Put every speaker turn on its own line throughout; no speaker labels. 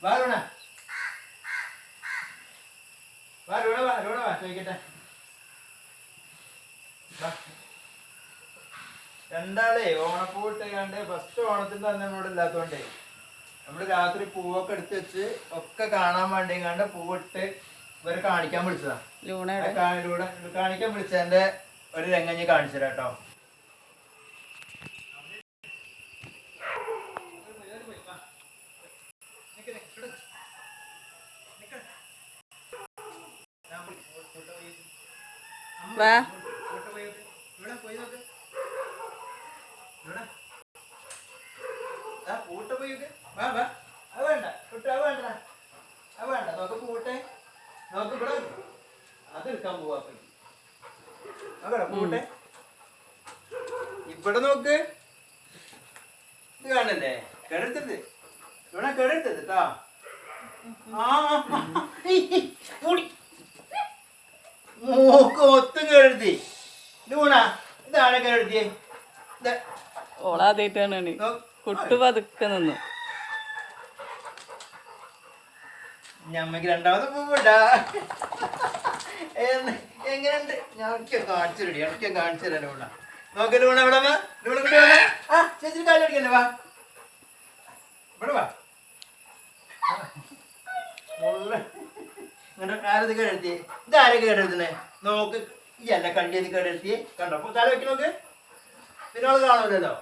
വാ ലൂണ വാ ലൂണ വാ ലൂണ വാ ചോദിക്കട്ടെ രണ്ടാളേ ഓണപ്പൂവിട്ട് കണ്ട് ഫസ്റ്റ് ഓണത്തിന് തന്നെ ഇവിടെ ഇല്ലാത്തോണ്ടേ നമ്മള് രാത്രി പൂവൊക്കെ എടുത്ത് വെച്ച് ഒക്കെ കാണാൻ വേണ്ടി കണ്ട് പൂവിട്ട് ഇവരെ കാണിക്കാൻ വിളിച്ചതാ. കാണിക്കാൻ വിളിച്ചതിന്റെ ഒരു രംഗം കാണിച്ചു തരാം കേട്ടോ. ഇവിടെ നോക്ക്, ഇത് കാണല്ലേ കേടെടുത്തത് ഇവിടെ കേടെടുത്തത് കേട്ടാ. മൂക്ക് ഒത്തും കേടെടുത്തി ലൂണ. ഇതാണ് കേടെടുത്തിയേ.
ഓളാദ്യമായിട്ടാണ് കുട്ടു പതുക്കെ നിന്നു.
ഞമ്മക്ക് രണ്ടാമത് പോവണ്ടാ. എങ്ങനെയുണ്ട്? ഞാൻ കാണിച്ചു റെഡി എനിക്ക് കാണിച്ചു തരാം ലൂണ. നോക്ക് ലൂണ ഇവിടെ വാ. ലൂണ കൂടി വാ. ചേച്ചി കാലം അടിക്കല്ലേ, വാ ഇവിടെ വാ. ആരത് കേടെടുത്തി? ഇതാരൊക്കെ കേടെടുത്തേ നോക്ക്. ഈ അല്ല കണ്ടിയത് കേടെടുത്തി കണ്ടോ? അപ്പൊ തല വെക്കി നോക്ക്. പിന്നെ അവള് കാണൂലല്ലോ.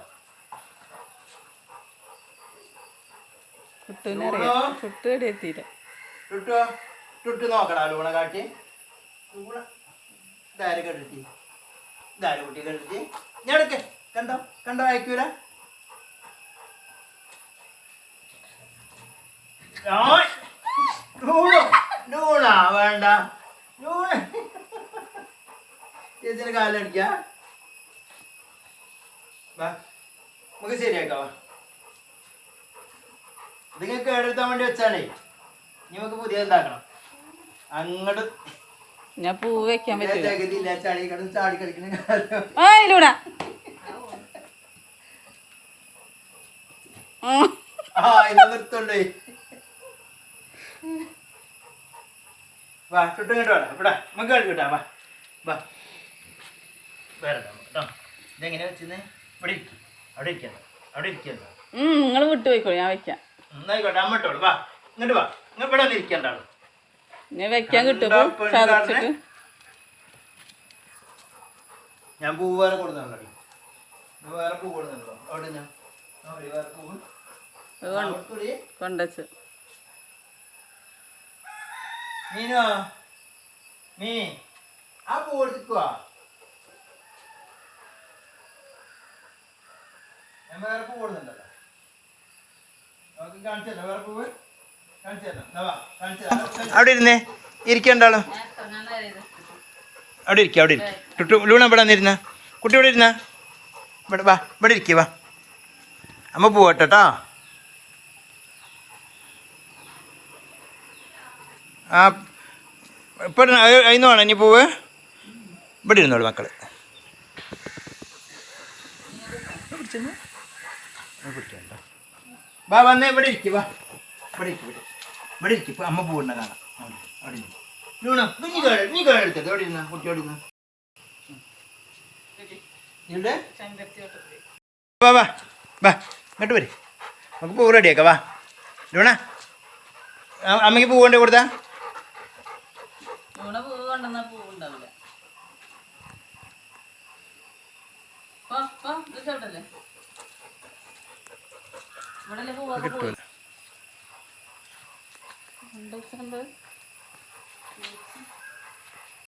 ടുട്ടു നോക്കടാ ലൂണ കാട്ടി. ഇതാര് കേടെടുത്തി? ഇതാര് കുട്ടി കേടെടുത്തി? ഞാൻ എടുക്കേ കണ്ടോ കണ്ടോ അയക്കൂല. ലൂണ വേണ്ട. ലൂണ ചേച്ചിന് കാലടിക്ക. നമുക്ക് ശരിയാക്കാവാ. ഇതിങ്ങനെ കേടെടുത്താൻ വേണ്ടി വെച്ചാണേ. ഇനി നമുക്ക് പുതിയ ഉണ്ടാക്കണം. അങ്ങോട്ട്
ഞാൻ പൂ വെക്കാൻ
പറ്റില്ല. ചാടി കിടന്ന് ചാടി കളിക്കുന്ന നിർത്തോണ്ടേ. വാ ചുട്ടും കേട്ടോ ഇവിടെ നമുക്ക് കളിക്കട്ടാ. വാ വാ വേറെ കേട്ടോ. ഇതെങ്ങനെ വെച്ചേ? ഇവിടെ ഇരിക്കും. അവിടെ ഇരിക്കണ്ട, അവിടെ ഇരിക്കണ്ട.
നിങ്ങൾ വിട്ടു പോയിക്കോളൂ, ഞാൻ വെക്കാം.
എന്നായിക്കോട്ടെ അമ്മട്ടോളൂ. വാ ഇങ്ങോട്ട് വാ. ഇങ്ങ ഇവിടെ ഒന്ന് ഇരിക്കണ്ടാളൂ.
ഞാൻ വെക്കാൻ കിട്ടും.
ഞാൻ പൂ വേറെ കൊടുക്കുന്നുണ്ടോ? വേറെ പൂ കൊടുക്കുന്നുണ്ടോ? അവിടെ ഞാൻ വേറെ പൂവ്
കൊണ്ടച്ച്.
മീനോ മീ ആ പൂ കൊടുക്കുവാ. ഞാൻ വേറെ പൂ കൊടുക്കുന്നുണ്ടല്ലോ. കാണിച്ചല്ലോ വേറെ പൂവ് കാണിച്ചല്ലോ. അവിടെ ഇരുന്നേ ഇരിക്കണ്ടാളോ. അവിടെ ഇരിക്കുക, അവിടെ ഇരിക്കും. ടുട്ടു ലൂണ ഇവിടെ വന്നിരുന്ന കുട്ടി ഇവിടെ ഇരുന്ന. ഇവിടെ വാ, ഇവിടെ ഇരിക്കുക. വാ അമ്മ പോവട്ടോ. ആ ഇപ്പം അതിന്ന് വേണം ഇനി പൂവ്. ഇവിടെ ഇരുന്നോളൂ മക്കള്. പിടിക്കണ്ട. വാ വന്നേ ഇവിടെ ഇരിക്കും. വാ ഇവിടെ ഇരിക്കും. ഇവിടെ ഇരിക്കും. അമ്മ പൂവുണ്ട കാണാം. അവിടെ ഇരിക്കും. ലൂണ നീ കേടെടുത്തത് എവിടെ ഇരുന്ന കുട്ടി? എവിടെ ഇരുന്ന? വാ വാ വാ ഇങ്ങോട്ട് വരും. നമുക്ക് പൂ റെഡിയാക്കാം. വാ ലൂണ അമ്മയ്ക്ക് പൂ കൊണ്ട് കൊടുത്താ. കിട്ടൂല.